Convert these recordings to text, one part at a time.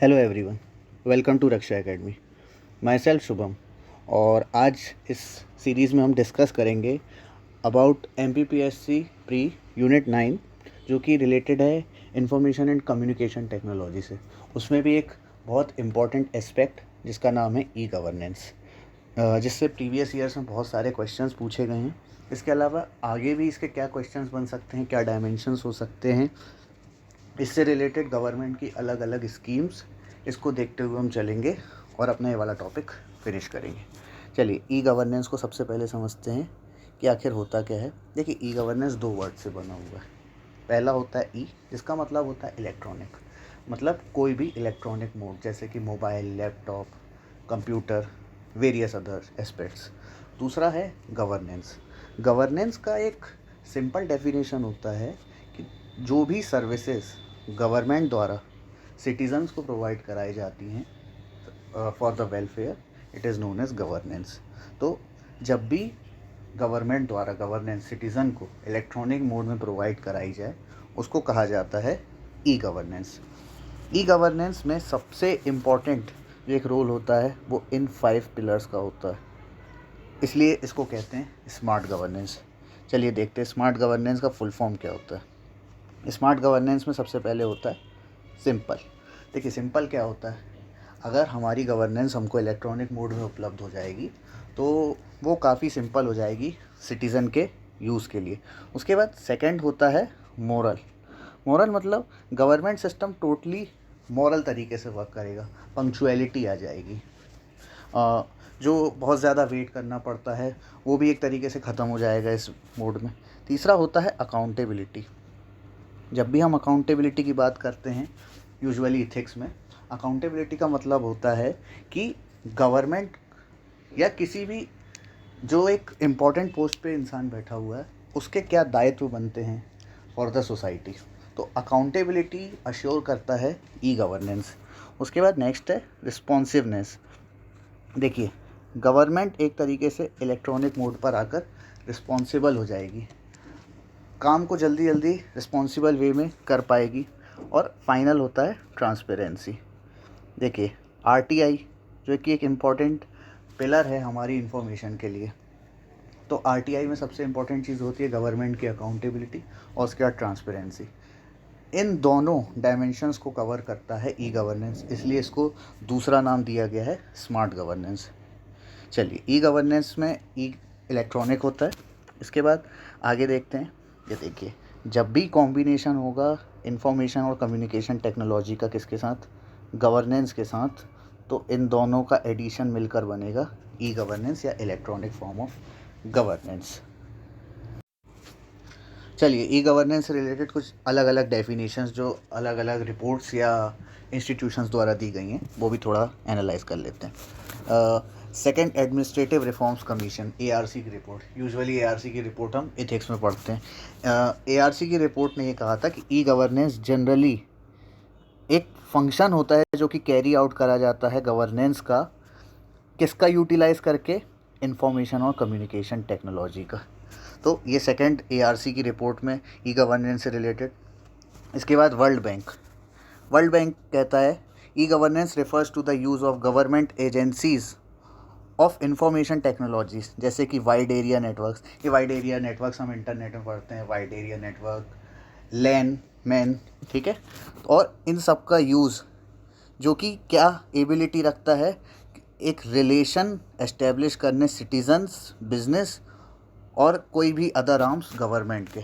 Hello everyone, welcome to Raksha academy. Myself Shubham. और आज इस सीरीज़ में हम डिस्कस करेंगे अबाउट MPPSC प्री यूनिट 9, जो कि रिलेटेड है इंफॉर्मेशन एंड कम्युनिकेशन टेक्नोलॉजी से। उसमें भी एक बहुत इम्पॉर्टेंट एस्पेक्ट जिसका नाम है ई गवर्नेंस, जिससे प्रीवियस ईयर्स में बहुत सारे क्वेश्चंस पूछे गए हैं। इसके अलावा आगे भी इसके क्या क्वेश्चंस बन सकते हैं, क्या डायमेंशंस हो सकते हैं, इससे रिलेटेड गवर्नमेंट की अलग अलग स्कीम्स, इसको देखते हुए हम चलेंगे और अपना ये वाला टॉपिक फिनिश करेंगे। चलिए, ई गवर्नेंस को सबसे पहले समझते हैं कि आखिर होता क्या है। देखिए, ई गवर्नेंस दो वर्ड से बना हुआ है। पहला होता है ई, जिसका मतलब होता है इलेक्ट्रॉनिक, मतलब कोई भी इलेक्ट्रॉनिक मोड, जैसे कि mobile, laptop, computer, various other aspects. दूसरा है गवर्नेंस। गवर्नेंस का एक सिंपल डेफिनेशन होता है कि जो भी सर्विसेज गवर्नमेंट द्वारा सिटीजन्स को प्रोवाइड कराई जाती हैं for the welfare, it is known age governance. तो जब भी गवर्नमेंट द्वारा गवर्नेंस सिटीज़न को इलेक्ट्रॉनिक मोड में प्रोवाइड कराई जाए, उसको कहा जाता है ई गवर्नेंस। ई गवर्नेंस में सबसे इम्पॉर्टेंट जो एक रोल होता है वो इन 5 पिलर्स का होता है, इसलिए इसको कहते हैं स्मार्ट गवर्नेंस। चलिए देखते हैं स्मार्ट गवर्नेंस का फुल फॉर्म क्या होता है। स्मार्ट गवर्नेंस में सबसे पहले होता है सिंपल। देखिए, सिंपल क्या होता है, अगर हमारी गवर्नेंस हमको इलेक्ट्रॉनिक मोड में उपलब्ध हो जाएगी तो वो काफ़ी सिंपल हो जाएगी सिटीज़न के यूज़ के लिए। उसके बाद सेकंड होता है मोरल। मोरल मतलब गवर्नमेंट सिस्टम टोटली मॉरल तरीके से वर्क करेगा, पंक्चुअलिटी आ जाएगी, जो बहुत ज़्यादा वेट करना पड़ता है वो भी एक तरीके से ख़त्म हो जाएगा इस मोड में। तीसरा होता है अकाउंटेबिलिटी। जब भी हम अकाउंटेबिलिटी की बात करते हैं यूजुअली इथिक्स में, अकाउंटेबिलिटी का मतलब होता है कि गवर्नमेंट या किसी भी जो एक इम्पॉर्टेंट पोस्ट पे इंसान बैठा हुआ है उसके क्या दायित्व बनते हैं फॉर द सोसाइटी। तो अकाउंटेबिलिटी अश्योर करता है ई गवर्नेंस। उसके बाद नेक्स्ट है रिस्पॉन्सिवनेस। देखिए, गवर्नमेंट एक तरीके से इलेक्ट्रॉनिक मोड पर आकर रिस्पॉन्सिबल हो जाएगी, काम को जल्दी जल्दी रिस्पॉन्सिबल वे में कर पाएगी। और फाइनल होता है ट्रांसपेरेंसी। देखिए, RTI जो कि एक इम्पॉर्टेंट पिलर है हमारी इंफॉर्मेशन के लिए, तो RTI में सबसे इम्पॉर्टेंट चीज़ होती है गवर्नमेंट की अकाउंटेबिलिटी और उसके बाद ट्रांसपेरेंसी। इन दोनों डायमेंशंस को कवर करता है ई गवर्नेंस, इसलिए इसको दूसरा नाम दिया गया है स्मार्ट गवर्नेंस। चलिए, ई गवर्नेंस में ई इलेक्ट्रॉनिक होता है। इसके बाद आगे देखते हैं। ये देखिए, जब भी कॉम्बिनेशन होगा इंफॉर्मेशन और कम्युनिकेशन टेक्नोलॉजी का किसके साथ, गवर्नेंस के साथ, तो इन दोनों का एडिशन मिलकर बनेगा ई गवर्नेंस या इलेक्ट्रॉनिक फॉर्म ऑफ गवर्नेंस। चलिए, ई गवर्नेंस से रिलेटेड कुछ अलग अलग डेफिनेशंस जो अलग अलग रिपोर्ट्स या इंस्टीट्यूशंस द्वारा दी गई हैं वो भी थोड़ा एनालाइज कर लेते हैं। Second administrative reforms commission, ARC की रिपोर्ट। यूजुअली ARC की रिपोर्ट हम इथिक्स में पढ़ते हैं। ARC की रिपोर्ट ने ये कहा था कि ई गवर्नेंस जनरली एक फंक्शन होता है जो कि कैरी आउट करा जाता है गवर्नेंस का, किसका यूटिलाइज करके, इंफॉर्मेशन और कम्युनिकेशन टेक्नोलॉजी का। तो ये सेकंड ARC की रिपोर्ट में ई गवर्नेंस से रिलेटेड। इसके बाद वर्ल्ड बैंक कहता है E governance refers to the use of government agencies of information technologies, जैसे कि वाइड एरिया नेटवर्क्स। ये वाइड एरिया नेटवर्क्स हम इंटरनेट में पढ़ते हैं, wide area network, LAN MAN, ठीक है। और इन सब का यूज़ जो कि क्या एबिलिटी रखता है, एक रिलेशन एस्टेब्लिश करने सिटीजन्स, बिजनेस और कोई भी अदर आर्म्स गवर्नमेंट के,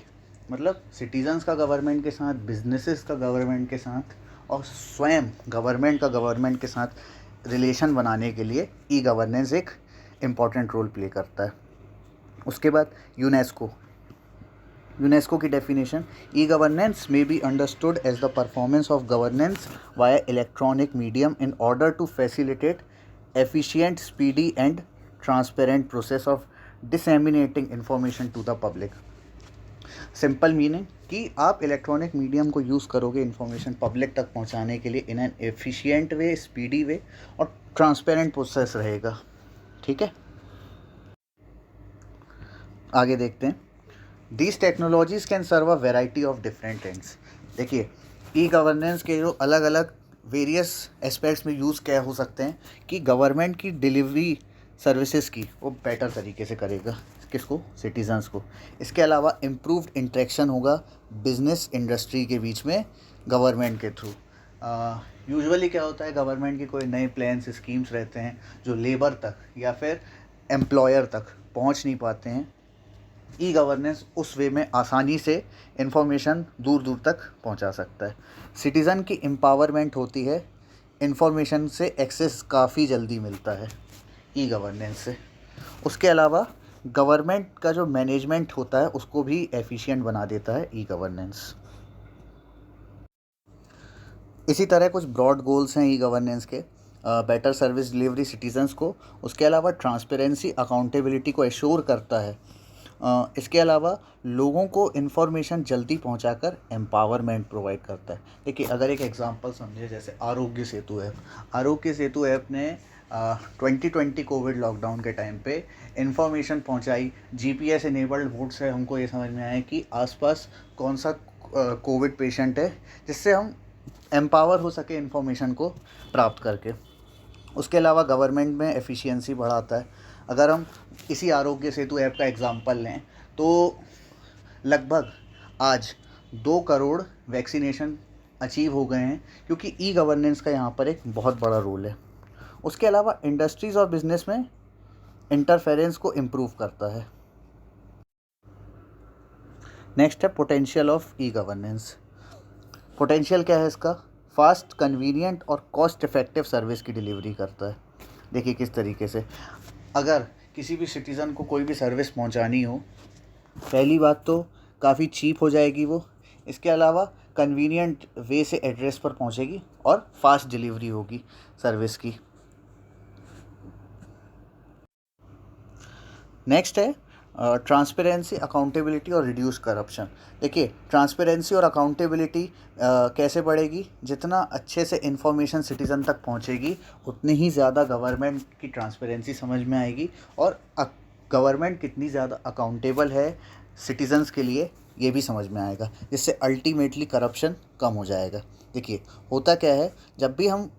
मतलब सिटीजन्स का गवर्नमेंट के साथ, बिजनेसेस का गवर्नमेंट के साथ और स्वयं गवर्नमेंट का गवर्नमेंट के साथ रिलेशन बनाने के लिए ई गवर्नेंस एक इम्पॉर्टेंट रोल प्ले करता है। उसके बाद यूनेस्को की डेफिनेशन, ई गवर्नेंस में be understood as the performance of governance via electronic medium in order to facilitate efficient, speedy and transparent process of disseminating information to the public. Simple meaning कि आप electronic medium को use करोगे information public तक पहुंचाने के लिए in an efficient way, speedy way और transparent process रहेगा, ठीक है। आगे देखते हैं। These technologies can serve a variety of different ends. देखिए, ई गवर्नेंस के जो अलग अलग वेरियस एस्पेक्ट्स में यूज़ क्या हो सकते हैं कि गवर्नमेंट की डिलीवरी सर्विसेज की वो बेटर तरीके से करेगा, किसको, सिटीजन्स को। इसके अलावा इम्प्रूव्ड इंटरेक्शन होगा बिजनेस इंडस्ट्री के बीच में गवर्नमेंट के थ्रू। यूजुअली क्या होता है, गवर्नमेंट के कोई नए प्लान्स स्कीम्स रहते हैं जो लेबर तक या फिर एम्प्लॉयर तक पहुंच नहीं पाते हैं। ई गवर्नेंस उस वे में आसानी से इंफॉर्मेशन दूर दूर तक पहुंचा सकता है। सिटीज़न की एम्पावरमेंट होती है, इंफॉर्मेशन से एक्सेस काफ़ी जल्दी मिलता है ई गवर्नेंस से। उसके अलावा गवर्नमेंट का जो मैनेजमेंट होता है उसको भी एफिशिएंट बना देता है ई गवर्नेंस। इसी तरह कुछ ब्रॉड गोल्स हैं ई गवर्नेंस के। बेटर सर्विस डिलीवरी सिटीजन्स को, उसके अलावा ट्रांसपेरेंसी अकाउंटेबिलिटी को एश्योर करता है। इसके अलावा लोगों को इन्फॉर्मेशन जल्दी पहुंचाकर एम्पावरमेंट प्रोवाइड करता है। देखिए, अगर एक एग्जांपल समझे, जैसे आरोग्य सेतु ऐप। आरोग्य सेतु ऐप ने 2020 कोविड लॉकडाउन के टाइम पे इंफॉर्मेशन पहुंचाई। जीपीएस इनेबल्ड बोर्ड से हमको ये समझ में आया कि आसपास कौन सा कोविड पेशेंट है, जिससे हम एम्पावर हो सके इन्फॉर्मेशन को प्राप्त करके। उसके अलावा गवर्नमेंट में एफिशिएंसी बढ़ाता है। अगर हम इसी आरोग्य सेतु ऐप का एग्जांपल लें तो लगभग आज 2 करोड़ वैक्सीनेशन अचीव हो गए हैं, क्योंकि ई गवर्नेंस का यहाँ पर एक बहुत बड़ा रोल है। उसके अलावा इंडस्ट्रीज़ और बिजनेस में इंटरफेरेंस को इम्प्रूव करता है। नेक्स्ट है potential of e governance. Potential क्या है इसका? फास्ट, कन्वीनियंट और कॉस्ट इफ़ेक्टिव सर्विस की डिलीवरी करता है। देखिए किस तरीके से, अगर किसी भी सिटीज़न को कोई भी सर्विस पहुंचानी हो, पहली बात तो काफ़ी चीप हो जाएगी वो। इसके अलावा कन्वीनियंट वे से एड्रेस पर पहुंचेगी और फास्ट डिलीवरी होगी सर्विस की। नेक्स्ट है ट्रांसपेरेंसी, अकाउंटेबिलिटी और रिड्यूस करप्शन। देखिए, ट्रांसपेरेंसी और अकाउंटेबिलिटी कैसे बढ़ेगी? जितना अच्छे से इन्फॉर्मेशन सिटीज़न तक पहुंचेगी उतनी ही ज़्यादा गवर्नमेंट की ट्रांसपेरेंसी समझ में आएगी, और गवर्नमेंट कितनी ज़्यादा अकाउंटेबल है सिटीज़न्स के लिए ये भी समझ में आएगा, जिससे अल्टीमेटली करप्शन कम हो जाएगा। देखिए, होता क्या है, जब भी हम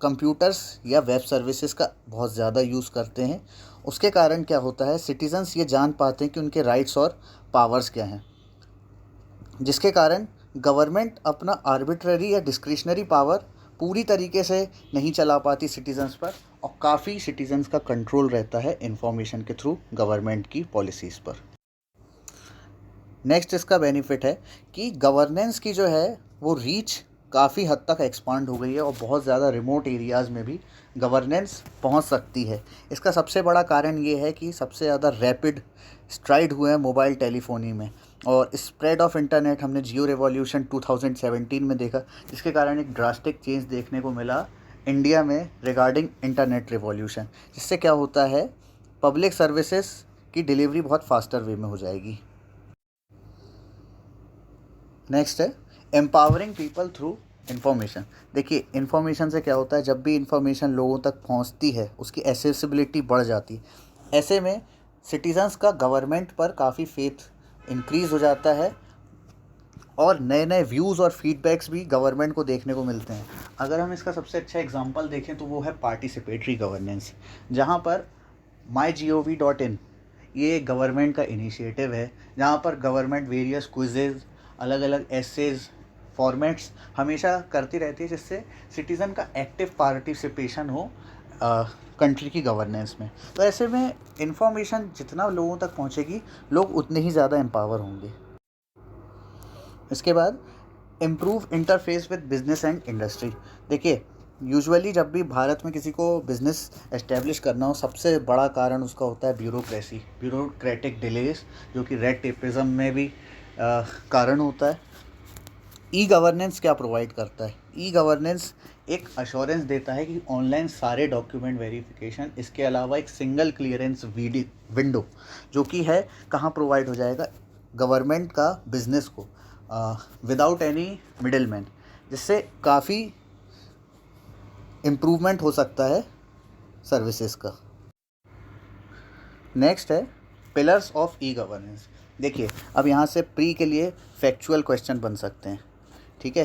कंप्यूटर्स या वेब सर्विसेज का बहुत ज़्यादा यूज़ करते हैं, उसके कारण क्या होता है, सिटीजन्स ये जान पाते हैं कि उनके राइट्स और पावर्स क्या हैं, जिसके कारण गवर्नमेंट अपना आर्बिट्ररी या डिस्क्रिशनरी पावर पूरी तरीके से नहीं चला पाती सिटीजन्स पर, और काफ़ी सिटीजन्स का कंट्रोल रहता है इंफॉर्मेशन के थ्रू गवर्नमेंट की पॉलिसीज़ पर। नेक्स्ट इसका बेनिफिट है कि गवर्नेंस की जो है वो रीच काफ़ी हद तक एक्सपांड हो गई है, और बहुत ज़्यादा रिमोट एरियाज़ में भी गवर्नेंस पहुंच सकती है। इसका सबसे बड़ा कारण ये है कि सबसे ज़्यादा रैपिड स्ट्राइड हुए हैं मोबाइल टेलीफोनी में, और स्प्रेड ऑफ इंटरनेट हमने जियो रेवोल्यूशन 2017 में देखा, जिसके कारण एक ड्रास्टिक चेंज देखने को मिला इंडिया में रिगार्डिंग इंटरनेट रेवोल्यूशन, जिससे क्या होता है, पब्लिक सर्विसेज की डिलीवरी बहुत फास्टर वे में हो जाएगी। नेक्स्ट है एम्पावरिंग पीपल थ्रू इन्फॉर्मेशन। देखिए, इन्फॉर्मेशन से क्या होता है, जब भी इन्फॉर्मेशन लोगों तक पहुंचती है उसकी एसेसिबिलिटी बढ़ जाती है। ऐसे में सिटीजन्स का गवर्नमेंट पर काफ़ी फेथ इंक्रीज़ हो जाता है, और नए नए व्यूज़ और फीडबैक्स भी गवर्नमेंट को देखने को मिलते हैं। अगर हम इसका सबसे अच्छा एग्जांपल देखें तो वो है पार्टिसिपेटरी गवर्नेंस, जहाँ पर MyGov.in ये गवर्नमेंट का इनिशिएटिव है, जहाँ पर गवर्नमेंट वेरियस क्विजेज, अलग अलग एसेज फॉर्मेट्स हमेशा करती रहती है, जिससे सिटीज़न का एक्टिव पार्टिसिपेशन हो कंट्री की गवर्नेंस में। तो ऐसे में इंफॉर्मेशन जितना लोगों तक पहुंचेगी, लोग उतने ही ज़्यादा एम्पावर होंगे। इसके बाद improve interface with business and industry. देखिए, यूजुअली जब भी भारत में किसी को बिज़नेस एस्टेब्लिश करना हो, सबसे बड़ा कारण उसका होता है ब्यूरोक्रेटिक डिलेस, जो कि रेड टेपिज्म में भी कारण होता है। ई गवर्नेंस क्या प्रोवाइड करता है? ई गवर्नेंस एक अश्योरेंस देता है कि ऑनलाइन सारे डॉक्यूमेंट वेरिफिकेशन, इसके अलावा एक सिंगल क्लियरेंस विंडो जो कि है कहाँ प्रोवाइड हो जाएगा, गवर्नमेंट का बिजनेस को, विदाउट एनी मिडलमैन, जिससे काफ़ी इम्प्रूवमेंट हो सकता है सर्विसेज का। नेक्स्ट है पिलर्स ऑफ ई गवर्नेंस। देखिए, अब यहाँ से प्री के लिए फैक्चुअल क्वेश्चन बन सकते हैं, ठीक है,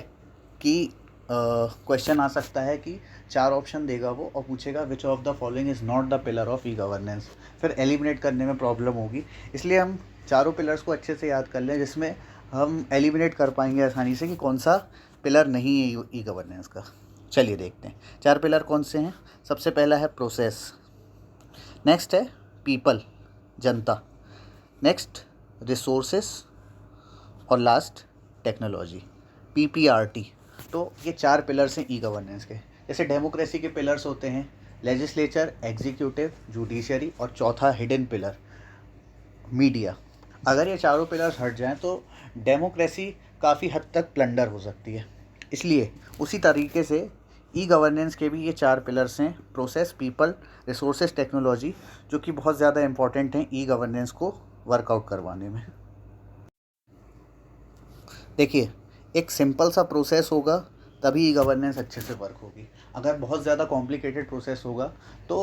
कि क्वेश्चन आ सकता है कि 4 ऑप्शन देगा वो और पूछेगा which of the following is not the pillar of e governance, फिर एलिमिनेट करने में प्रॉब्लम होगी। इसलिए हम चारों पिलर्स को अच्छे से याद कर लें, जिसमें हम एलिमिनेट कर पाएंगे आसानी से कि कौन सा पिलर नहीं है ई गवर्नेंस का। चलिए देखते हैं 4 पिलर कौन से हैं। सबसे पहला है प्रोसेस, नेक्स्ट है पीपल, जनता, नेक्स्ट रिसोर्सेस और लास्ट टेक्नोलॉजी, PPRT। तो ये 4 पिलर्स हैं ई गवर्नेंस के। जैसे डेमोक्रेसी के पिलर्स होते हैं लेजिस्लेचर, एग्जीक्यूटिव, जुडिशरी और चौथा हिडन पिलर मीडिया। अगर ये चारों पिलर्स हट जाएं तो डेमोक्रेसी काफ़ी हद तक प्लंडर हो सकती है। इसलिए उसी तरीके से ई गवर्नेंस के भी ये 4 पिलर्स हैं, प्रोसेस, पीपल, रिसोर्सेज, टेक्नोलॉजी, जो कि बहुत ज़्यादा इंपॉर्टेंट हैं ई गवर्नेंस को वर्कआउट करवाने में। देखिए, एक सिंपल सा प्रोसेस होगा तभी ई गवर्नेंस अच्छे से वर्क होगी। अगर बहुत ज़्यादा कॉम्प्लिकेटेड प्रोसेस होगा तो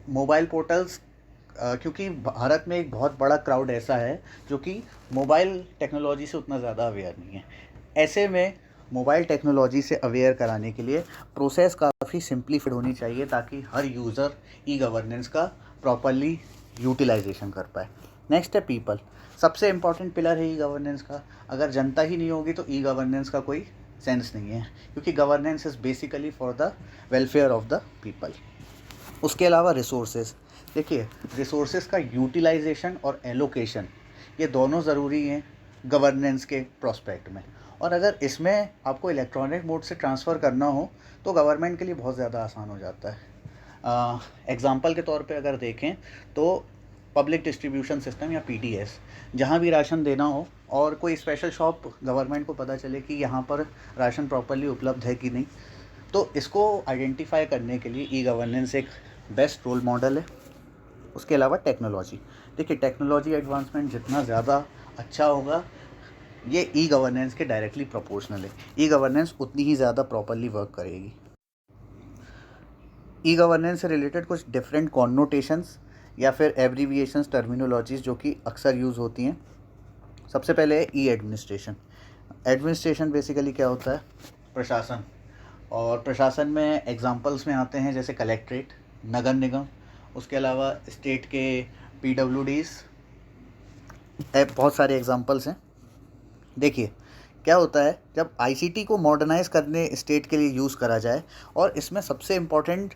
मोबाइल पोर्टल्स, क्योंकि भारत में एक बहुत बड़ा क्राउड ऐसा है जो कि मोबाइल टेक्नोलॉजी से उतना ज़्यादा अवेयर नहीं है। ऐसे में मोबाइल टेक्नोलॉजी से अवेयर कराने के लिए प्रोसेस काफ़ी सिंप्लीफाइड होनी चाहिए ताकि हर यूज़र ई गवर्नेंस का प्रॉपरली यूटिलाइजेशन कर पाए। नेक्स्ट है पीपल, सबसे इम्पॉर्टेंट पिलर है ई गवर्नेंस का। अगर जनता ही नहीं होगी तो ई गवर्नेंस का कोई सेंस नहीं है, क्योंकि governance is basically for the welfare of the people. उसके अलावा रिसोर्सेज, देखिए रिसोर्सेज का यूटिलाइजेशन और एलोकेशन ये दोनों ज़रूरी हैं गवर्नेंस के प्रोस्पेक्ट में। और अगर इसमें आपको इलेक्ट्रॉनिक मोड से ट्रांसफ़र करना हो तो गवर्नमेंट के लिए बहुत ज़्यादा आसान हो जाता है। एग्ज़ाम्पल के तौर पे अगर देखें तो पब्लिक डिस्ट्रीब्यूशन सिस्टम या PDS, जहाँ भी राशन देना हो और कोई स्पेशल शॉप गवर्नमेंट को पता चले कि यहाँ पर राशन प्रॉपरली उपलब्ध है कि नहीं, तो इसको आइडेंटिफाई करने के लिए ई गवर्नेंस एक बेस्ट रोल मॉडल है। उसके अलावा टेक्नोलॉजी, देखिए टेक्नोलॉजी एडवांसमेंट जितना ज़्यादा अच्छा होगा ये ई गवर्नेंस के डायरेक्टली प्रोपोर्शनल है। ई गवर्नेंस उतनी ही ज़्यादा प्रॉपरली वर्क करेगी। ई गवर्नेंस से रिलेटेड कुछ डिफरेंट कॉन्नोटेशंस या फिर एब्रीविएशंस, टर्मिनोलॉजीज़ जो कि अक्सर यूज़ होती हैं। सबसे पहले है ई एडमिनिस्ट्रेशन। एडमिनिस्ट्रेशन बेसिकली क्या होता है? प्रशासन। और प्रशासन में एग्जांपल्स में आते हैं जैसे कलेक्ट्रेट, नगर निगम, उसके अलावा स्टेट के PWDs, बहुत सारे एग्जांपल्स हैं। देखिए क्या होता है जब ICT को मॉडर्नाइज करने स्टेट के लिए यूज़ करा जाए, और इसमें सबसे इम्पोर्टेंट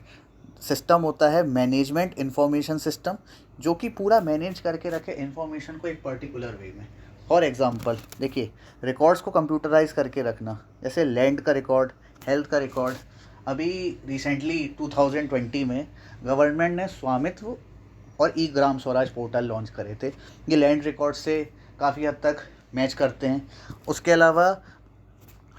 सिस्टम होता है मैनेजमेंट इंफॉर्मेशन सिस्टम, जो कि पूरा मैनेज करके रखे इंफॉर्मेशन को एक पर्टिकुलर वे में। फॉर एग्जांपल देखिए रिकॉर्ड्स को कंप्यूटराइज करके रखना, जैसे लैंड का रिकॉर्ड, हेल्थ का रिकॉर्ड। अभी रिसेंटली 2020 में गवर्नमेंट ने स्वामित्व और ई ग्राम स्वराज पोर्टल लॉन्च करे थे। ये लैंड रिकॉर्ड से काफ़ी हद तक मैच करते हैं। उसके अलावा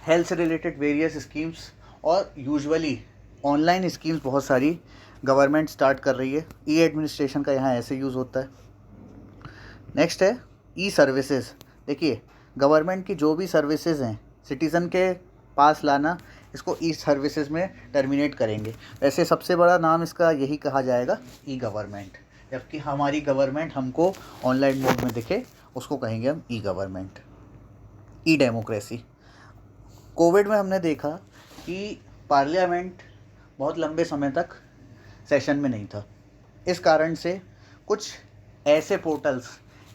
हेल्थ से रिलेटेड वेरियस स्कीम्स और यूजुअली ऑनलाइन स्कीम्स बहुत सारी गवर्नमेंट स्टार्ट कर रही है। ई एडमिनिस्ट्रेशन का यहाँ ऐसे यूज़ होता है। नेक्स्ट है ई सर्विसेज। देखिए गवर्नमेंट की जो भी सर्विसेज हैं सिटीज़न के पास लाना, इसको ई सर्विसेज में टर्मिनेट करेंगे। वैसे सबसे बड़ा नाम इसका यही कहा जाएगा ई गवर्नमेंट, जबकि हमारी गवर्नमेंट हमको ऑनलाइन मोड में दिखे उसको कहेंगे हम ई गवर्नमेंट। ई डेमोक्रेसी, कोविड में हमने देखा कि पार्लियामेंट बहुत लंबे समय तक सेशन में नहीं था। इस कारण से कुछ ऐसे पोर्टल्स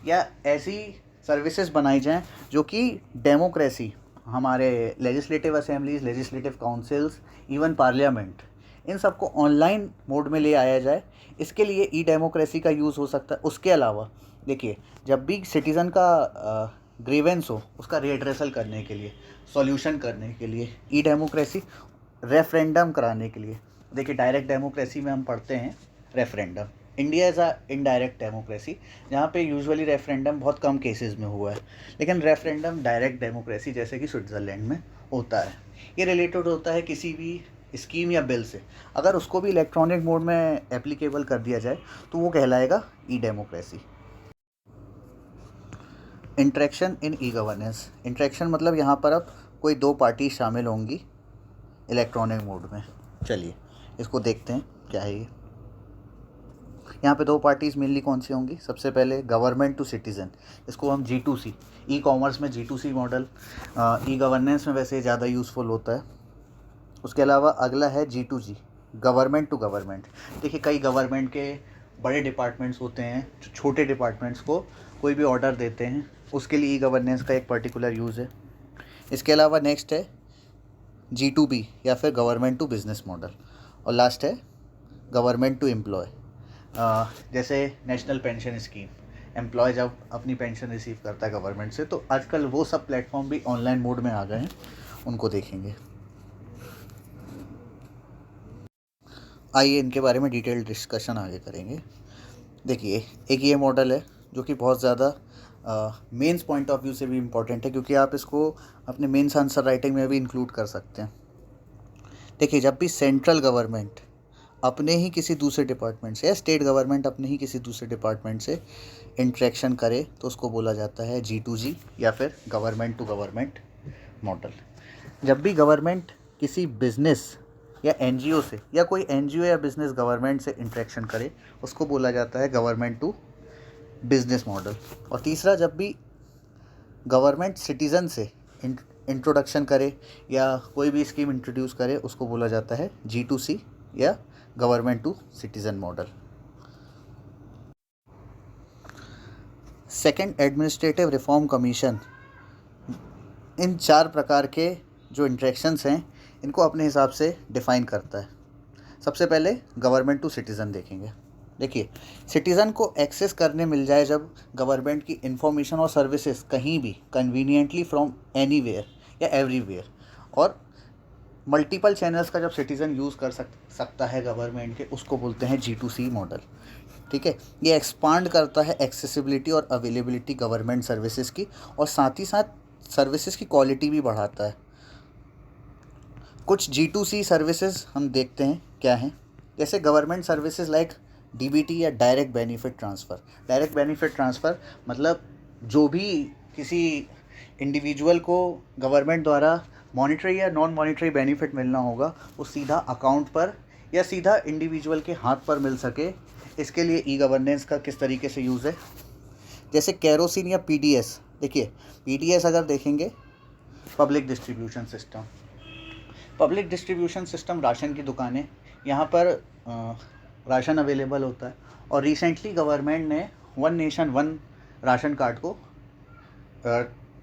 या ऐसी सर्विसेज बनाई जाएं जो कि डेमोक्रेसी, हमारे legislative assemblies, legislative councils, even parliament, इन सबको ऑनलाइन मोड में ले आया जाए। इसके लिए ई डेमोक्रेसी का यूज़ हो सकता है। उसके अलावा देखिए जब भी सिटीज़न का ग्रीवेंस हो उसका रेड्रेसल करने के लिए, सॉल्यूशन करने के लिए ई डेमोक्रेसी, रेफरेंडम कराने के लिए। देखिए डायरेक्ट डेमोक्रेसी में हम पढ़ते हैं referendum. India is a indirect democracy, जहाँ पे यूजुअली रेफरेंडम बहुत कम केसेस में हुआ है, लेकिन रेफरेंडम डायरेक्ट डेमोक्रेसी जैसे कि स्विट्ज़रलैंड में होता है। ये रिलेटेड होता है किसी भी स्कीम या बिल से। अगर उसको भी इलेक्ट्रॉनिक मोड में एप्लीकेबल कर दिया जाए तो वो कहलाएगा e democracy. Interaction in e governance. Interaction मतलब यहाँ पर अब कोई 2 पार्टी शामिल होंगी इलेक्ट्रॉनिक मोड में। चलिए इसको देखते हैं क्या है ये। यहाँ पे 2 पार्टीज़ मेनली कौन सी होंगी? सबसे पहले गवर्नमेंट टू सिटीज़न, इसको हम G2C, ई कॉमर्स में G2C मॉडल, ई गवर्नेंस में वैसे ज़्यादा यूज़फुल होता है। उसके अलावा अगला है G2G, गवर्नमेंट टू गवर्नमेंट। देखिए कई गवर्नमेंट के बड़े डिपार्टमेंट्स होते हैं जो छोटे डिपार्टमेंट्स को कोई भी ऑर्डर देते हैं, उसके लिए ई गवर्नेंस का एक पर्टिकुलर यूज़ है। इसके अलावा नेक्स्ट है G2B या फिर गवर्नमेंट टू बिजनेस मॉडल, और लास्ट है गवर्नमेंट टू एम्प्लॉय। जैसे नेशनल पेंशन स्कीम, एम्प्लॉय जब अपनी पेंशन रिसीव करता है गवर्नमेंट से, तो आजकल वो सब प्लेटफॉर्म भी ऑनलाइन मोड में आ गए हैं, उनको देखेंगे। आइए इनके बारे में डिटेल डिस्कशन आगे करेंगे। देखिए एक ये मॉडल है जो कि बहुत ज़्यादा मेंस पॉइंट ऑफ व्यू से भी इम्पॉर्टेंट है, क्योंकि आप इसको अपने मेंस आंसर राइटिंग में भी इंक्लूड कर सकते हैं। देखिए जब भी सेंट्रल गवर्नमेंट अपने ही किसी दूसरे डिपार्टमेंट से या स्टेट गवर्नमेंट अपने ही किसी दूसरे डिपार्टमेंट से इंटरेक्शन करे तो उसको बोला जाता है G2G या फिर गवर्नमेंट टू गवर्नमेंट मॉडल। जब भी गवर्नमेंट किसी बिजनेस या NGO से या कोई NGO या बिजनेस गवर्नमेंट से इंटरेक्शन करे उसको बोला जाता है गवर्नमेंट टू बिजनेस मॉडल। और तीसरा, जब भी गवर्नमेंट सिटीज़न से इंट्रोडक्शन करे या कोई भी स्कीम इंट्रोड्यूस करे उसको बोला जाता है G2C या government to citizen model. Second, administrative reform commission इन 4 प्रकार के जो इंटरेक्शंस हैं इनको अपने हिसाब से डिफ़ाइन करता है। सबसे पहले गवर्नमेंट टू सिटीज़न देखेंगे। देखिए सिटीज़न को एक्सेस करने मिल जाए जब गवर्नमेंट की इंफॉर्मेशन और सर्विसेज कहीं भी कन्वीनियंटली फ्रॉम एनीवेयर या एवरीवेयर, और मल्टीपल चैनल्स का जब सिटीज़न यूज़ कर सकता है गवर्नमेंट के, उसको बोलते हैं G2C मॉडल। ठीक है, ये एक्सपांड करता है एक्सेसिबिलिटी और अवेलेबिलिटी गवर्नमेंट सर्विसेज की, और साथ ही साथ सर्विसेज की क्वालिटी भी बढ़ाता है। कुछ G2C सर्विसेज हम देखते हैं क्या हैं, जैसे गवर्नमेंट सर्विसेज लाइक DBT या direct benefit transfer. Direct benefit transfer मतलब जो भी किसी इंडिविजुअल को गवर्नमेंट द्वारा मॉनिटरी या नॉन मॉनिटरी बेनिफिट मिलना होगा वो सीधा अकाउंट पर या सीधा इंडिविजुअल के हाथ पर मिल सके, इसके लिए ई गवर्नेंस का किस तरीके से यूज़ है। जैसे केरोसिन या PDS। देखिए PDS अगर देखेंगे, public distribution system. Public distribution system ration की दुकानें, यहाँ पर राशन अवेलेबल होता है, और रिसेंटली गवर्नमेंट ने one nation one ration card को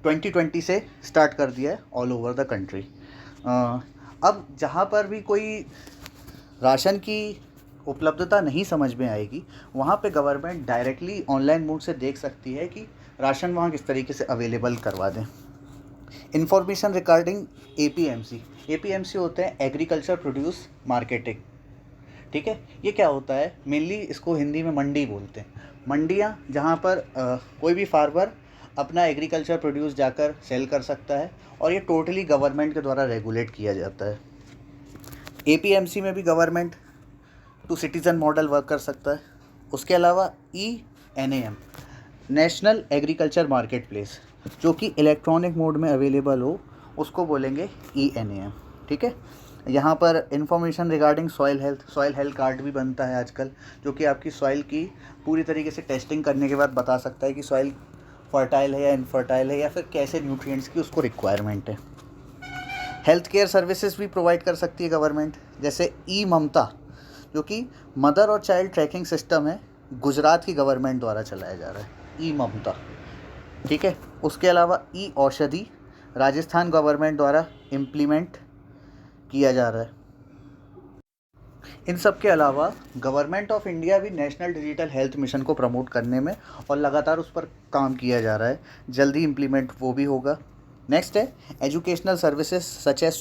2020 से स्टार्ट कर दिया है ऑल ओवर द कंट्री। अब जहाँ पर भी कोई राशन की उपलब्धता नहीं समझ में आएगी, वहाँ पे गवर्नमेंट डायरेक्टली ऑनलाइन मोड से देख सकती है कि राशन वहाँ किस तरीके से अवेलेबल करवा दें। इंफॉर्मेशन रिगार्डिंग APMC होते हैं एग्रीकल्चर प्रोड्यूस मार्केटिंग। ठीक है, ये क्या होता है, मेनली इसको हिंदी में मंडी बोलते हैं। मंडियाँ जहाँ पर कोई भी फार्मर अपना एग्रीकल्चर प्रोड्यूस जाकर सेल कर सकता है, और ये टोटली गवर्नमेंट के द्वारा रेगुलेट किया जाता है। APMC में भी government to citizen model work कर सकता है। उसके अलावा ENAM, national agriculture market place, जो कि इलेक्ट्रॉनिक मोड में अवेलेबल हो, उसको बोलेंगे ENAM। ठीक है, यहाँ पर information regarding soil health card भी बनता है आजकल, जो कि आपकी सॉइल की पूरी तरीके से टेस्टिंग करने के बाद बता सकता है कि सॉइल फर्टाइल है या इनफर्टाइल है, या फिर कैसे न्यूट्रिएंट्स की उसको रिक्वायरमेंट है। हेल्थ केयर सर्विसेज भी प्रोवाइड कर सकती है गवर्नमेंट, जैसे ममता, जो कि मदर और चाइल्ड ट्रैकिंग सिस्टम है, गुजरात की गवर्नमेंट द्वारा चलाया जा रहा है, ममता। ठीक है, उसके अलावा औषधि, राजस्थान गवर्नमेंट द्वारा इम्प्लीमेंट किया जा रहा है। इन सब के अलावा गवर्नमेंट ऑफ इंडिया भी नेशनल डिजिटल हेल्थ मिशन को प्रमोट करने में और लगातार उस पर काम किया जा रहा है, जल्दी इम्प्लीमेंट वो भी होगा। नेक्स्ट है एजुकेशनल सर्विसेज सच एज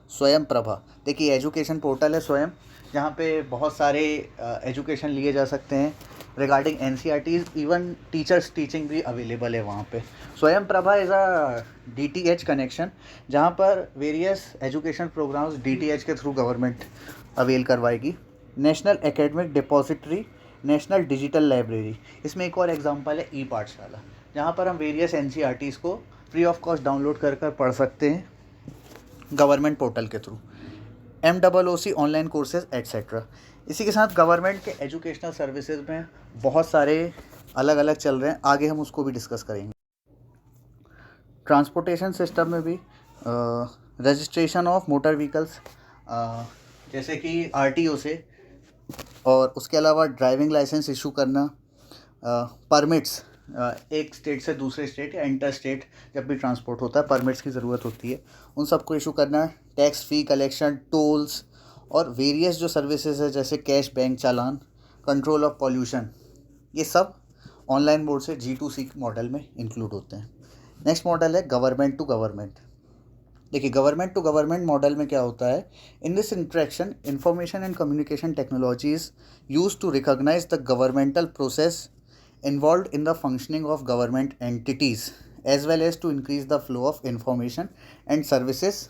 स्वयं प्रभा। देखिए एजुकेशन पोर्टल है स्वयं, जहाँ पे बहुत सारे एजुकेशन लिए जा सकते हैं regarding NCERTs, even teachers teaching भी अवेलेबल है वहाँ पे। स्वयं Prabha is a DTH connection, जहाँ पर वेरियस एजुकेशन प्रोग्राम्स DTH के थ्रू गवर्नमेंट अवेल करवाएगी। National academic depository, national digital library, इसमें एक और एग्जांपल है पाठशाला, जहाँ पर हम वेरियस NCERTs को फ्री ऑफ कॉस्ट डाउनलोड कर पढ़ सकते हैं गवर्नमेंट पोर्टल के through. MOOC online courses etcetera. इसी के साथ गवर्नमेंट के एजुकेशनल सर्विसेज में बहुत सारे अलग अलग चल रहे हैं, आगे हम उसको भी डिस्कस करेंगे। ट्रांसपोर्टेशन सिस्टम में भी रजिस्ट्रेशन ऑफ मोटर व्हीकल्स, जैसे कि आरटीओ से, और उसके अलावा ड्राइविंग लाइसेंस इशू करना, परमिट्स, एक स्टेट से दूसरे स्टेट या इंटर स्टेट जब भी ट्रांसपोर्ट होता है परमिट्स की ज़रूरत होती है, उन सबको इशू करना, टैक्स फ़ी कलेक्शन, टोल्स और वेरियस जो सर्विसेज है जैसे cash bank challan, control of pollution, ये सब ऑनलाइन मोड से G2C मॉडल में इंक्लूड होते हैं। नेक्स्ट मॉडल है गवर्नमेंट टू गवर्नमेंट। देखिए, गवर्नमेंट टू गवर्नमेंट मॉडल में क्या होता है, in this interaction information and communication technologies use to recognise the governmental process involved in the functioning of government entities as well as to increase the flow of information and services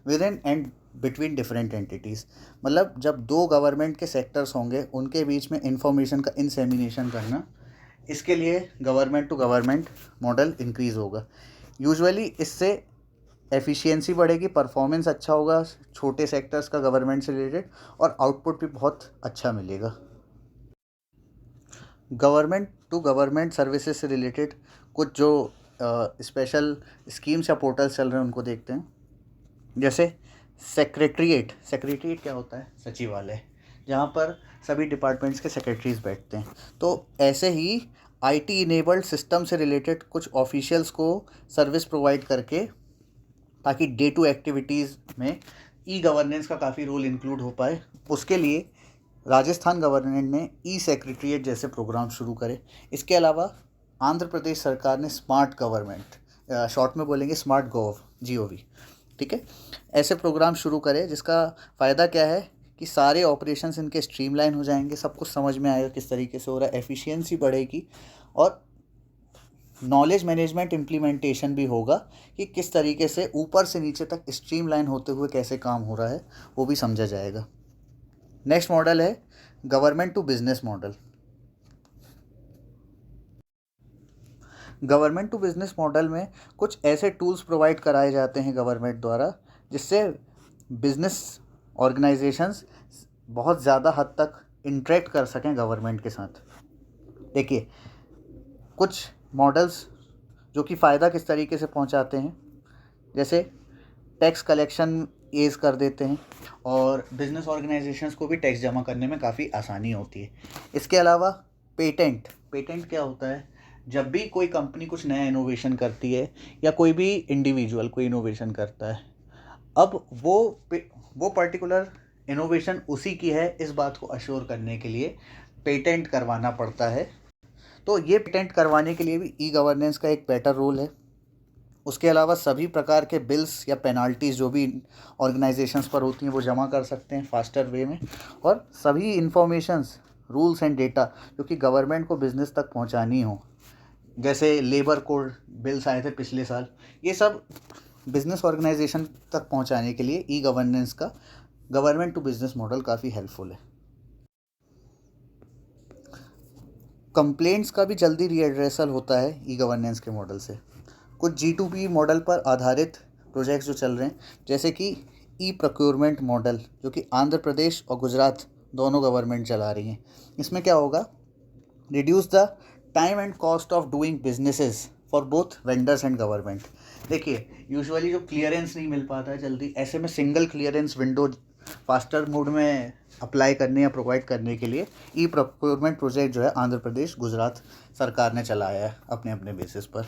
within and between different entities। मतलब जब दो government के sectors होंगे उनके बीच में information का insemination करना, इसके लिए government to government model increase होगा। यूजुअली इससे एफिशिएंसी बढ़ेगी, परफॉर्मेंस अच्छा होगा छोटे सेक्टर्स का गवर्नमेंट से रिलेटेड, और आउटपुट भी बहुत अच्छा मिलेगा। गवर्नमेंट टू गवर्नमेंट सर्विसेज से रिलेटेड कुछ जो स्पेशल स्कीम्स या पोर्टल्स चल रहे हैं उनको देखते हैं। जैसे सेक्रेटरीट क्या होता है, सचिवालय, जहाँ पर सभी डिपार्टमेंट्स के सेक्रेटरीज बैठते हैं। तो ऐसे ही आईटी इनेबल्ड सिस्टम से रिलेटेड कुछ ऑफिशियल्स को सर्विस प्रोवाइड करके, ताकि डे टू एक्टिविटीज़ में ई गवर्नेंस का काफ़ी रोल इंक्लूड हो पाए, उसके लिए राजस्थान गवर्नमेंट ने ई सेक्रेटरीट जैसे प्रोग्राम शुरू करे। इसके अलावा आंध्र प्रदेश सरकार ने स्मार्ट गवर्नमेंट, शॉर्ट में बोलेंगे स्मार्ट GOV, ठीक है, ऐसे प्रोग्राम शुरू करे, जिसका फ़ायदा क्या है कि सारे ऑपरेशंस इनके स्ट्रीमलाइन हो जाएंगे, सब कुछ समझ में आएगा किस तरीके से हो रहा है, एफिशिएंसी बढ़ेगी, और नॉलेज मैनेजमेंट इम्प्लीमेंटेशन भी होगा कि किस तरीके से ऊपर से नीचे तक स्ट्रीमलाइन होते हुए कैसे काम हो रहा है, वो भी समझा जाएगा। नेक्स्ट मॉडल है government to business model. Government to business model में कुछ ऐसे टूल्स प्रोवाइड कराए जाते हैं गवर्नमेंट द्वारा, जिससे बिजनेस ऑर्गेनाइजेशंस बहुत ज़्यादा हद तक इंटरेक्ट कर सकें गवर्नमेंट के साथ। देखिए, कुछ मॉडल्स जो कि फ़ायदा किस तरीके से पहुंचाते हैं, जैसे टैक्स कलेक्शन एज कर देते हैं, और बिजनेस ऑर्गेनाइजेशंस को भी टैक्स जमा करने में काफ़ी आसानी होती है। इसके अलावा पेटेंट क्या होता है, जब भी कोई कंपनी कुछ नया इनोवेशन करती है या कोई भी इंडिविजुअल कोई इनोवेशन करता है, अब वो पर्टिकुलर इनोवेशन उसी की है, इस बात को अश्योर करने के लिए पेटेंट करवाना पड़ता है। तो ये पेटेंट करवाने के लिए भी ई गवर्नेंस का एक बेटर रोल है। उसके अलावा सभी प्रकार के बिल्स या पेनाल्टीज़ जो भी ऑर्गेनाइजेशंस पर होती हैं वो जमा कर सकते हैं फास्टर वे में, और सभी इंफॉर्मेशंस, रूल्स एंड डेटा जो कि गवर्नमेंट को बिज़नेस तक पहुंचानी हो, जैसे लेबर कोड बिल्स आए थे पिछले साल, ये सब बिज़नेस ऑर्गेनाइजेशन तक पहुंचाने के लिए ई गवर्नेंस का गवर्नमेंट टू बिज़नेस मॉडल काफ़ी हेल्पफुल है। कंप्लेंट्स का भी जल्दी रीएड्रेसल होता है ई गवर्नेंस के मॉडल से। कुछ G2P मॉडल पर आधारित प्रोजेक्ट्स जो चल रहे हैं, जैसे कि ई प्रोक्योरमेंट मॉडल, जो कि आंध्र प्रदेश और गुजरात दोनों गवर्नमेंट चला रही हैं। इसमें क्या होगा, reduce the time and cost of doing businesses for both vendors and government. देखिए, यूजुअली जो क्लियरेंस नहीं मिल पाता है जल्दी, ऐसे में single clearance window faster mode में अप्लाई करने या प्रोवाइड करने के लिए ई प्रोक्योरमेंट प्रोजेक्ट जो है आंध्र प्रदेश गुजरात सरकार ने चलाया है अपने अपने बेसिस पर।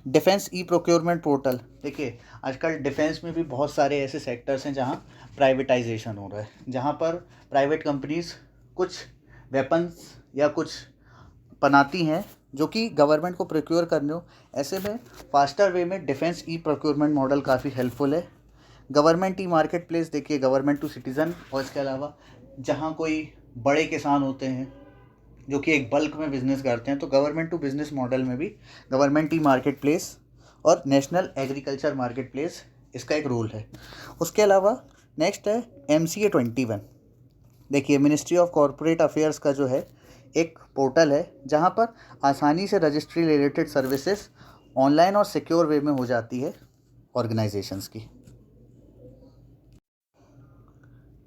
डिफेंस ई प्रोक्योरमेंट पोर्टल, देखिए आजकल डिफेंस में भी बहुत सारे ऐसे सेक्टर्स हैं जहाँ प्राइवेटाइजेशन हो रहा है, जहाँ पर प्राइवेट कंपनीज कुछ वेपन्स या कुछ बनाती हैं जो कि गवर्नमेंट को प्रोक्योर करने हो। ऐसे में फास्टर वे में डिफेंस ई प्रोक्योरमेंट मॉडल काफ़ी हेल्पफुल है। गवर्नमेंट ई मार्केट प्लेस, देखिए गवर्नमेंट टू सिटीज़न, और इसके अलावा जहाँ कोई बड़े किसान होते हैं जो कि एक बल्क में बिज़नेस करते हैं, तो गवर्नमेंट टू बिज़नेस मॉडल में भी गवर्नमेंट ई मार्केट प्लेस और नेशनल एग्रीकल्चर मार्केट प्लेस इसका एक रोल है। उसके अलावा नेक्स्ट है MCA 21। देखिए, मिनिस्ट्री ऑफ कॉरपोरेट अफेयर्स का जो है एक पोर्टल है, जहाँ पर आसानी से रजिस्ट्री रिलेटेड सर्विसेज ऑनलाइन और सिक्योर वे में हो जाती है ऑर्गेनाइजेशंस की।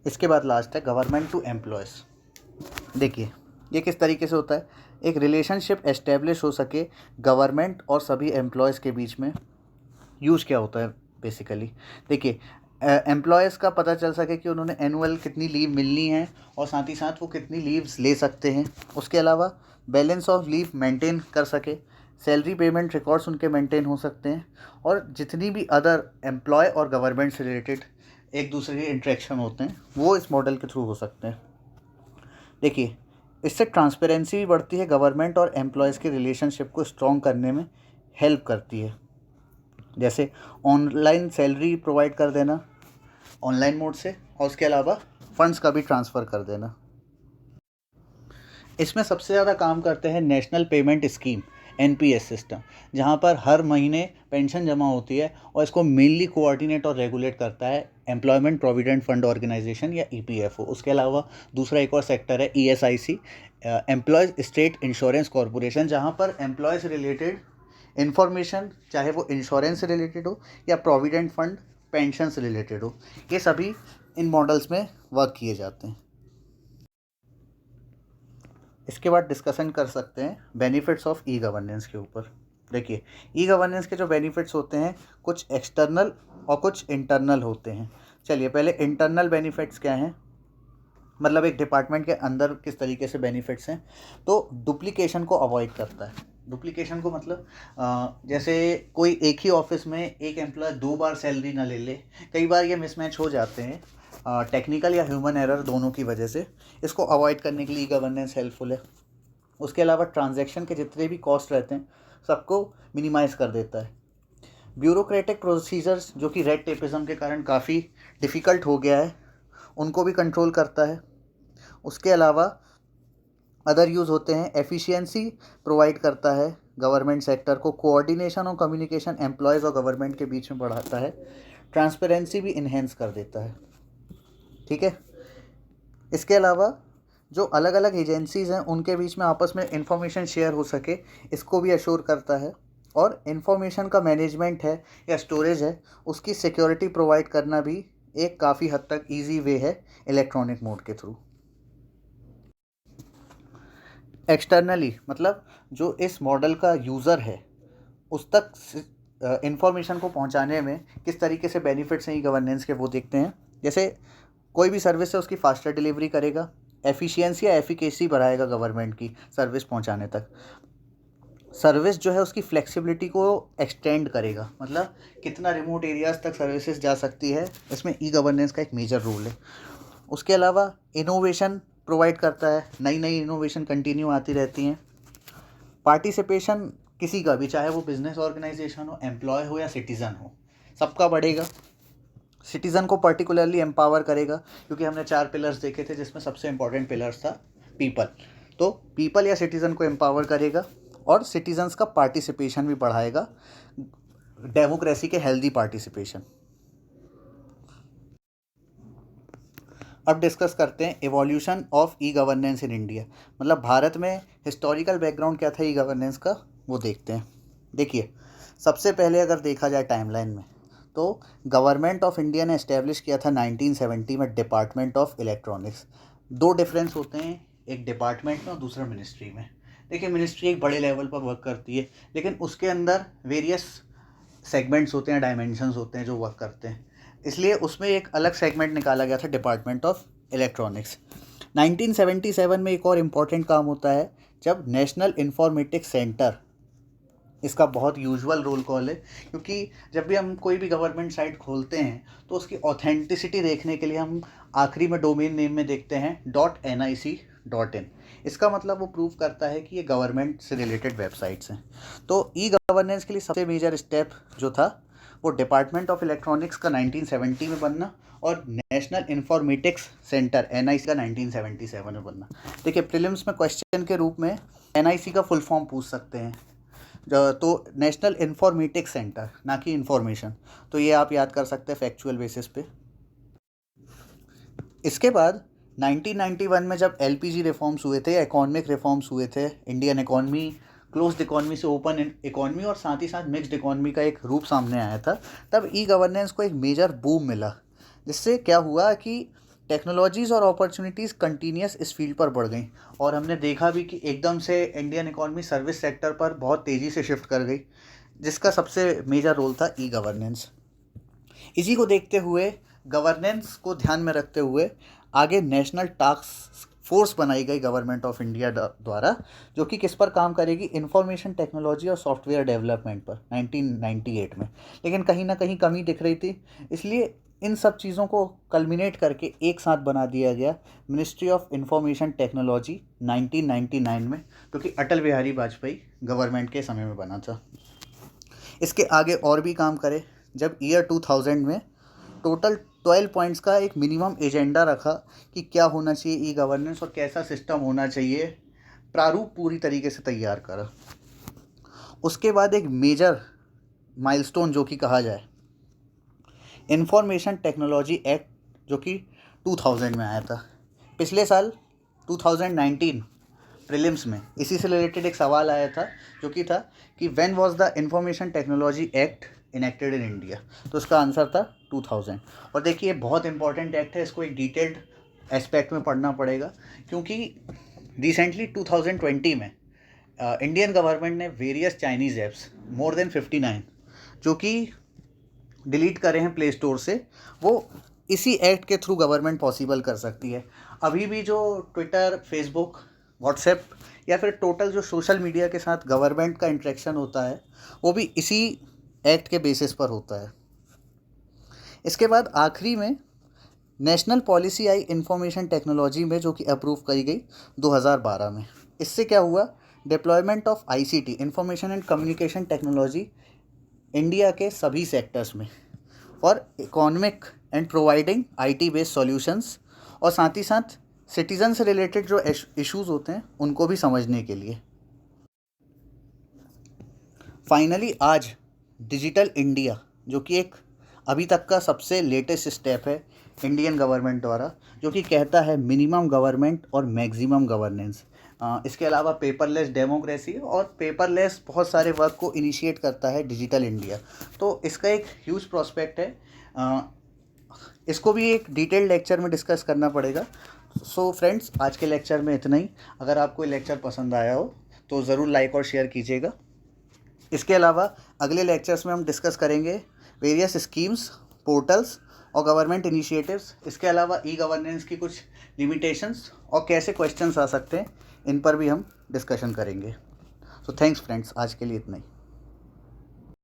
इसके बाद लास्ट है गवर्नमेंट टू एम्प्लॉयज़। देखिए, ये किस तरीके से होता है, एक रिलेशनशिप एस्टेब्लिश हो सके गवर्नमेंट और सभी एम्प्लॉयज़ के बीच में। यूज़ क्या होता है, बेसिकली। देखिए, एम्प्लॉयज़ का पता चल सके कि उन्होंने एनुअल कितनी लीव मिलनी है और साथ ही साथ वो कितनी लीव्स ले सकते हैं। उसके अलावा बैलेंस ऑफ लीव मेंटेन कर सके, सैलरी पेमेंट रिकॉर्ड्स उनके मेंटेन हो सकते हैं, और जितनी भी अदर एम्प्लॉय और गवर्नमेंट से रिलेटेड एक दूसरे के इंटरेक्शन होते हैं वो इस मॉडल के थ्रू हो सकते हैं। देखिए, इससे ट्रांसपेरेंसी भी बढ़ती है, गवर्नमेंट और एम्प्लॉयज़ के रिलेशनशिप को स्ट्रॉन्ग करने में हेल्प करती है। जैसे ऑनलाइन सैलरी प्रोवाइड कर देना ऑनलाइन मोड से, और उसके अलावा फंड्स का भी ट्रांसफ़र कर देना। इसमें सबसे ज़्यादा काम करते हैं national payment scheme NPS system, जहाँ पर हर महीने पेंशन जमा होती है, और इसको मेनली कोऑर्डिनेट और रेगुलेट करता है एम्प्लॉयमेंट प्रोविडेंट फंड ऑर्गेनाइजेशन या ईपीएफओ। उसके अलावा दूसरा एक और सेक्टर है ESIC, employees state insurance corporation, जहाँ पर एम्प्लॉयज़ रिलेटेड इंफॉर्मेशन, चाहे वो इंश्योरेंस से रिलेटेड हो या प्रोविडेंट फंड पेंशन से रिलेटेड हो, ये सभी इन मॉडल्स में वर्क किए जाते हैं। इसके बाद डिस्कशन कर सकते हैं बेनिफिट्स ऑफ ई गवर्नेंस के ऊपर। देखिए, ई गवर्नेंस के जो बेनिफिट्स होते हैं कुछ एक्सटर्नल और कुछ इंटरनल होते हैं। चलिए, पहले इंटरनल बेनिफिट्स क्या हैं, मतलब एक डिपार्टमेंट के अंदर किस तरीके से बेनिफिट्स हैं। तो डुप्लीकेशन को अवॉइड करता है। डुप्लीकेशन को मतलब जैसे कोई एक ही ऑफिस में एक एम्प्लॉय 2 बार सैलरी ना ले ले, कई बार ये मिसमैच हो जाते हैं टेक्निकल या ह्यूमन एरर दोनों की वजह से। इसको अवॉइड करने के लिए गवर्नेंस हेल्पफुल है। उसके अलावा ट्रांजैक्शन के जितने भी कॉस्ट रहते हैं सबको मिनिमाइज़ कर देता है। ब्यूरोक्रेटिक प्रोसीजर्स जो कि रेड टेपिज्म के कारण काफ़ी डिफ़िकल्ट हो गया है, उनको भी कंट्रोल करता है। उसके अलावा अदर यूज़ होते हैं, एफिशिएंसी प्रोवाइड करता है गवर्नमेंट सेक्टर को, कोऑर्डिनेशन और कम्युनिकेशन एम्प्लॉयज़ और गवर्नमेंट के बीच में बढ़ाता है, ट्रांसपेरेंसी भी इन्हेंस कर देता है। ठीक है, इसके अलावा जो अलग अलग एजेंसीज़ हैं उनके बीच में आपस में इंफॉर्मेशन शेयर हो सके, इसको भी अश्योर करता है। और इंफॉर्मेशन का मैनेजमेंट है या स्टोरेज है, उसकी सिक्योरिटी प्रोवाइड करना भी एक काफ़ी हद तक इजी वे है इलेक्ट्रॉनिक मोड के थ्रू। एक्सटर्नली मतलब जो इस मॉडल का यूज़र है उस तक इंफॉर्मेशन को पहुंचाने में किस तरीके से बेनिफिट्स हैं ई गवर्नेंस के, वो देखते हैं। जैसे कोई भी सर्विस है उसकी फास्टर डिलीवरी करेगा, एफिशिएंसी या एफिकेसी बढ़ाएगा गवर्नमेंट की सर्विस पहुंचाने तक। सर्विस जो है उसकी फ्लेक्सिबिलिटी को एक्सटेंड करेगा, मतलब कितना रिमोट एरियाज़ तक सर्विसेज जा सकती है, इसमें ई गवर्नेंस का एक मेजर रोल है। उसके अलावा इनोवेशन प्रोवाइड करता है, नई नई इनोवेशन कंटिन्यू आती रहती हैं। पार्टिसिपेशन किसी का भी, चाहे वो बिजनेस ऑर्गेनाइजेशन हो, एम्प्लॉय हो या सिटीज़न हो, सबका बढ़ेगा। सिटीज़न को पर्टिकुलरली एम्पावर करेगा, क्योंकि हमने 4 पिलर्स देखे थे जिसमें सबसे इंपॉर्टेंट पिलर्स था पीपल। तो पीपल या सिटीज़न को एम्पावर करेगा और सिटीजन्स का पार्टिसिपेशन भी बढ़ाएगा, डेमोक्रेसी के हेल्दी पार्टिसिपेशन। अब डिस्कस करते हैं evolution of e governance in India, मतलब भारत में हिस्टोरिकल बैकग्राउंड क्या था ई गवर्नेंस का, वो देखते हैं। देखिए, सबसे पहले अगर देखा जाए टाइमलाइन में, तो गवर्नमेंट ऑफ इंडिया ने इस्टेब्लिश किया था 1970 में डिपार्टमेंट ऑफ इलेक्ट्रॉनिक्स। 2 डिफरेंस होते हैं, एक डिपार्टमेंट में और दूसरा मिनिस्ट्री में। देखिए, मिनिस्ट्री एक बड़े लेवल पर वर्क करती है, लेकिन उसके अंदर वेरियस सेगमेंट्स होते हैं, डायमेंशंस होते हैं जो वर्क करते हैं, इसलिए उसमें एक अलग सेगमेंट निकाला गया था डिपार्टमेंट ऑफ इलेक्ट्रॉनिक्स। 1977 में एक और इम्पॉर्टेंट काम होता है जब नेशनल इंफॉर्मेटिक्स सेंटर, इसका बहुत यूजुअल रोल कॉल है, क्योंकि जब भी हम कोई भी गवर्नमेंट साइट खोलते हैं तो उसकी ऑथेंटिसिटी देखने के लिए हम आखिरी में डोमेन नेम में देखते हैं .nic.in। इसका मतलब वो प्रूव करता है कि ये गवर्नमेंट से रिलेटेड वेबसाइट्स हैं। तो ई गवर्नेंस के लिए सबसे मेजर स्टेप जो था वो डिपार्टमेंट ऑफ इलेक्ट्रॉनिक्स का 1970 में बनना और नेशनल इंफॉर्मेटिक्स सेंटर NIC का 1977 में बनना। देखिए, प्रीलिम्स में क्वेश्चन के रूप में NIC का फुल फॉर्म पूछ सकते हैं, तो नेशनल इंफॉर्मेटिक्स सेंटर, ना कि इंफॉर्मेशन, तो ये आप याद कर सकते हैं फैक्चुअल बेसिस पे। इसके बाद 1991 में जब LPG रिफॉर्म्स हुए थे, इकोनॉमिक रिफॉर्म्स हुए थे, इंडियन इकॉनमी क्लोज्ड इकॉनमी से ओपन इकॉनमी और साथ ही साथ मिक्स्ड इकॉनमी का एक रूप सामने आया था, तब ई गवर्नेंस को एक मेजर बूम मिला, जिससे क्या हुआ कि टेक्नोलॉजीज़ और अपॉर्चुनिटीज़ कंटिन्यूस इस फील्ड पर बढ़ गई, और हमने देखा भी कि एकदम से इंडियन इकॉनमी सर्विस सेक्टर पर बहुत तेज़ी से शिफ्ट कर गई, जिसका सबसे मेजर रोल था ई गवर्नेंस। इसी को देखते हुए, गवर्नेंस को ध्यान में रखते हुए आगे नेशनल टास्क फोर्स बनाई गई गवर्नमेंट ऑफ इंडिया द्वारा, जो कि किस पर काम करेगी, इंफॉर्मेशन टेक्नोलॉजी और सॉफ्टवेयर डेवलपमेंट पर 1998 में। लेकिन कहीं ना कहीं कमी दिख रही थी, इसलिए इन सब चीज़ों को कल्मिनेट करके एक साथ बना दिया गया मिनिस्ट्री ऑफ इंफॉर्मेशन टेक्नोलॉजी 1999 में, जो कि अटल बिहारी वाजपेयी गवर्नमेंट के समय में बना था। इसके आगे और भी काम करे। जब ईयर 2000 में टोटल 12 पॉइंट्स का एक मिनिमम एजेंडा रखा कि क्या होना चाहिए ई गवर्नेंस और कैसा सिस्टम होना चाहिए, प्रारूप पूरी तरीके से तैयार करा। उसके बाद एक मेजर माइलस्टोन जो कि कहा जाए, इंफॉर्मेशन टेक्नोलॉजी एक्ट, जो कि 2000 में आया था। पिछले साल 2019 प्रीलिम्स में इसी से रिलेटेड एक सवाल आया था, जो कि था कि when was the information technology act enacted in India. तो उसका आंसर था 2000। और देखिए, बहुत इंपॉर्टेंट एक्ट है, इसको एक डिटेल्ड एस्पेक्ट में पढ़ना पड़ेगा, क्योंकि रिसेंटली 2020 में इंडियन गवर्नमेंट ने various Chinese apps more than 59 जो कि डिलीट करे हैं प्ले स्टोर से, वो इसी एक्ट के थ्रू गवर्नमेंट पॉसिबल कर सकती है। अभी भी जो ट्विटर, फेसबुक, व्हाट्सएप या फिर टोटल जो सोशल मीडिया के साथ गवर्नमेंट का इंटरेक्शन होता है, वो भी इसी एक्ट के बेसिस पर होता है। इसके बाद आखिरी में national policy I information technology में, जो कि अप्रूव करी गई 2012 में। इससे क्या हुआ, deployment of ICT, information and communication technology, India के सभी सेक्टर्स में for economic and providing IT based solutions, और साथ ही साथ सिटीजन से रिलेटेड जो इश्यूज होते हैं उनको भी समझने के लिए। फाइनली आज डिजिटल इंडिया, जो कि एक अभी तक का सबसे लेटेस्ट स्टेप है इंडियन गवर्नमेंट द्वारा, जो कि कहता है मिनिमम गवर्नमेंट और मैक्सिमम गवर्नेंस। इसके अलावा पेपरलेस डेमोक्रेसी और पेपरलेस बहुत सारे वर्क को इनिशिएट करता है डिजिटल इंडिया। तो इसका एक ह्यूज प्रोस्पेक्ट है। इसको भी एक डिटेल्ड लेक्चर में डिस्कस करना पड़ेगा। सो फ्रेंड्स, आज के लेक्चर में इतना ही। अगर आपको ये लेक्चर पसंद आया हो तो ज़रूर लाइक और शेयर कीजिएगा। इसके अलावा अगले लेक्चर्स में हम डिस्कस करेंगे वेरियस स्कीम्स, पोर्टल्स और गवर्नमेंट इनिशिएटिव्स। इसके अलावा ई गवर्नेंस की कुछ लिमिटेशंस और कैसे क्वेश्चंस आ सकते हैं, इन पर भी हम डिस्कशन करेंगे। सो थैंक्स फ्रेंड्स, आज के लिए इतना ही।